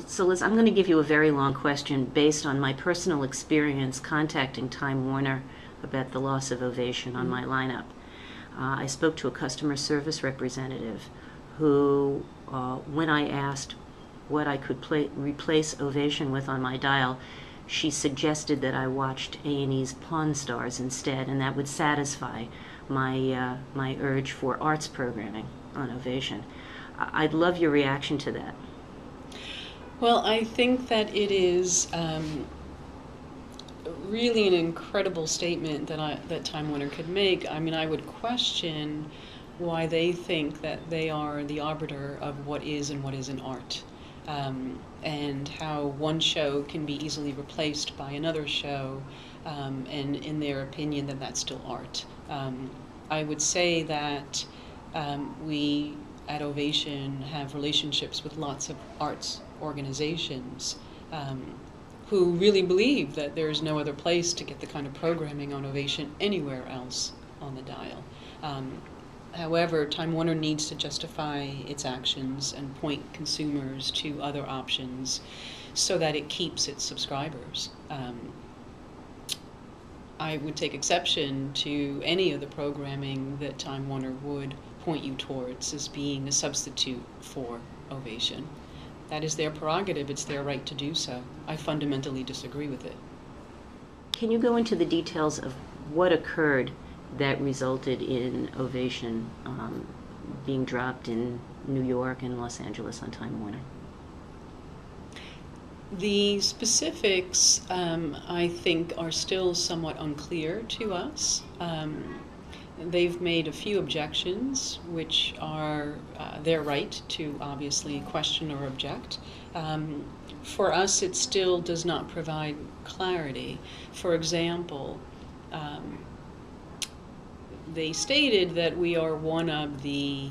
So Liz, I'm going to give you a very long question based on my personal experience contacting Time Warner about the loss of Ovation on my lineup. I spoke to a customer service representative who, when I asked what I could replace Ovation with on my dial, she suggested that I watched A&E's Pawn Stars instead, and that would satisfy my urge for arts programming on Ovation. I'd love your reaction to that. Well, I think that it is really an incredible statement that Time Warner could make. I mean, I would question why they think that they are the arbiter of what is and what isn't art, and how one show can be easily replaced by another show, and in their opinion that that's still art. I would say that we at Ovation have relationships with lots of arts organizations who really believe that there's no other place to get the kind of programming on Ovation anywhere else on the dial. However, Time Warner needs to justify its actions and point consumers to other options so that it keeps its subscribers. I would take exception to any of the programming that Time Warner would point you towards as being a substitute for Ovation. That is their prerogative. It's their right to do so. I fundamentally disagree with it. Can you go into the details of what occurred that resulted in Ovation being dropped in New York and Los Angeles on Time Warner? The specifics, I think, are still somewhat unclear to us. They've made a few objections, which are their right to obviously question or object. For us, it still does not provide clarity. For example, they stated that we are one of the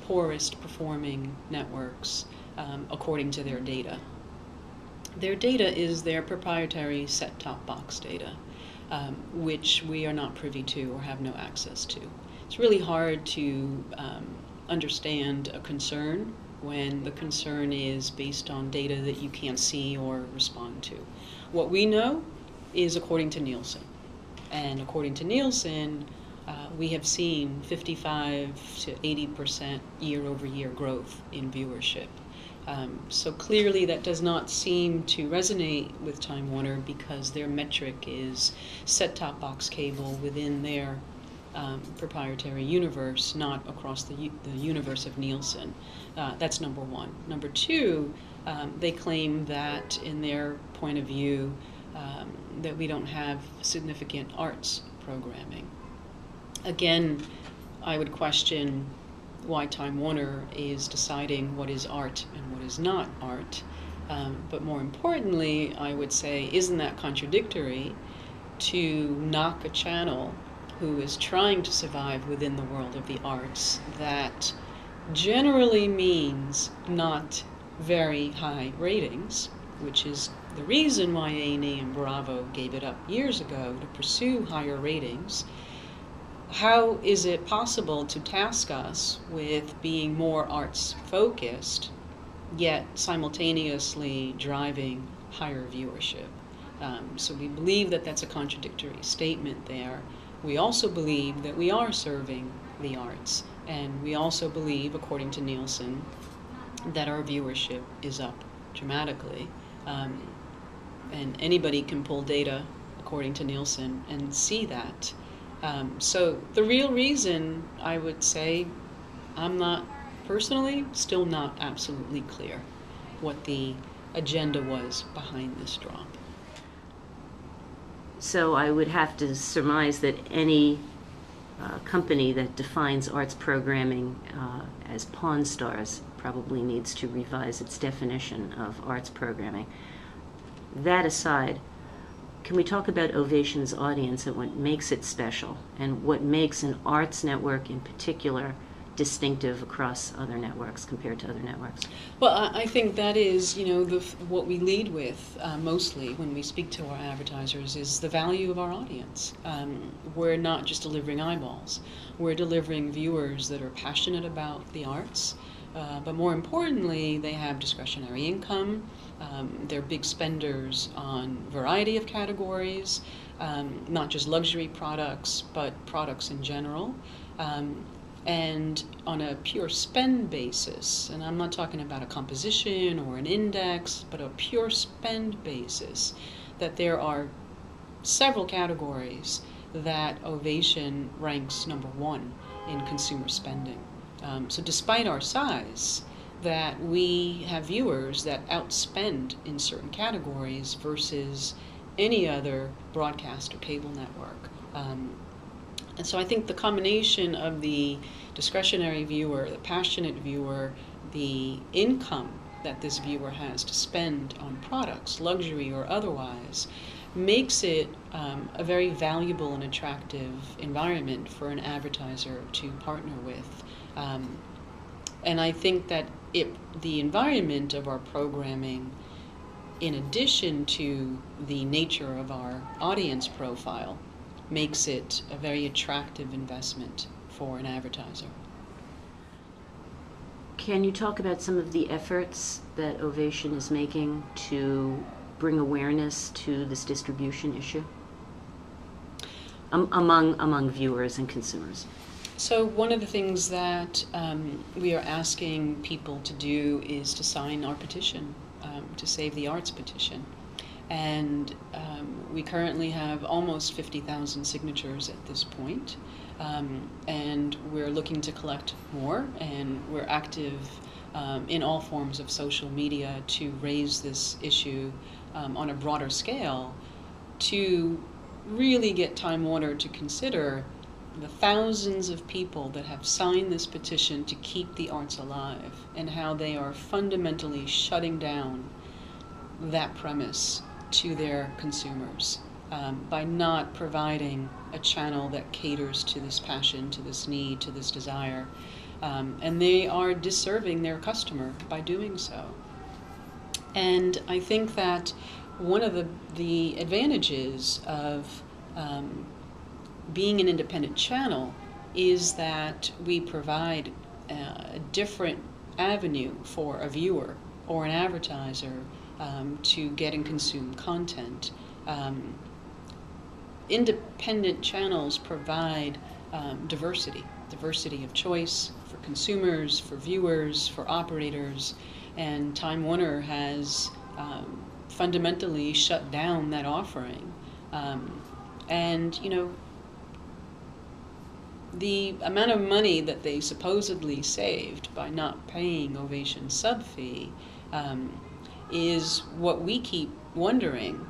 poorest performing networks according to their data. Their data is their proprietary set-top box data, which we are not privy to or have no access to. It's really hard to understand a concern when the concern is based on data that you can't see or respond to. What we know is according to Nielsen. And according to Nielsen, we have seen 55 to 80% year-over-year growth in viewership. So clearly that does not seem to resonate with Time Warner because their metric is set-top box cable within their proprietary universe, not across the universe of Nielsen. That's number one. Number two, they claim that in their point of view that we don't have significant arts programming. Again, I would question why Time Warner is deciding what is art and what is not art. But more importantly, I would say, isn't that contradictory to knock a channel who is trying to survive within the world of the arts that generally means not very high ratings, which is the reason why A&E and Bravo gave it up years ago to pursue higher ratings. How is it possible to task us with being more arts focused, yet simultaneously driving higher viewership? So we believe that that's a contradictory statement there. We also believe that we are serving the arts, and we also believe, according to Nielsen, that our viewership is up dramatically. And anybody can pull data according to Nielsen and see that. So the real reason, I would say, I'm not personally still not absolutely clear what the agenda was behind this drop. So I would have to surmise that any company that defines arts programming as Pawn Stars probably needs to revise its definition of arts programming. That aside, can we talk about Ovation's audience and what makes it special, and what makes an arts network in particular distinctive across other networks compared to other networks? Well, I think that is, what we lead with mostly when we speak to our advertisers is the value of our audience. We're not just delivering eyeballs. We're delivering viewers that are passionate about the arts, But more importantly, they have discretionary income. They're big spenders on a variety of categories, not just luxury products, but products in general. And on a pure spend basis, and I'm not talking about a composition or an index, but a pure spend basis, that there are several categories that Ovation ranks #1 in consumer spending. So despite our size, that we have viewers that outspend in certain categories versus any other broadcast or cable network. And so I think the combination of the discretionary viewer, the passionate viewer, the income that this viewer has to spend on products, luxury or otherwise, makes it a very valuable and attractive environment for an advertiser to partner with. And I think that the environment of our programming, in addition to the nature of our audience profile, makes it a very attractive investment for an advertiser. Can you talk about some of the efforts that Ovation is making to bring awareness to this distribution issue among viewers and consumers? So one of the things that we are asking people to do is to sign our petition, to Save the Arts petition. And we currently have almost 50,000 signatures at this point. And we're looking to collect more, and we're active in all forms of social media to raise this issue on a broader scale, to really get Time Warner to consider the thousands of people that have signed this petition to keep the arts alive, and how they are fundamentally shutting down that premise to their consumers by not providing a channel that caters to this passion, to this need, to this desire. And they are disserving their customer by doing so. And I think that one of the advantages of being an independent channel is that we provide a different avenue for a viewer or an advertiser to get and consume content. Independent channels provide diversity of choice for consumers, for viewers, for operators, and Time Warner has fundamentally shut down that offering. And you know, the amount of money that they supposedly saved by not paying Ovation sub fee is what we keep wondering.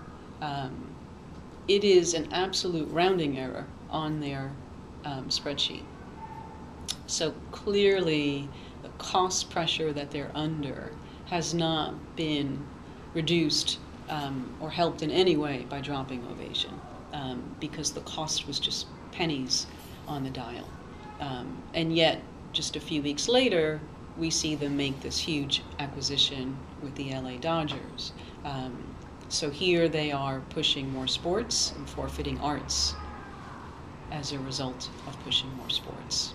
It is an absolute rounding error on their spreadsheet. So clearly the cost pressure that they're under has not been reduced or helped in any way by dropping Ovation, because the cost was just pennies on the dial. And yet, just a few weeks later, we see them make this huge acquisition with the LA Dodgers. So here they are pushing more sports and forfeiting arts as a result of pushing more sports.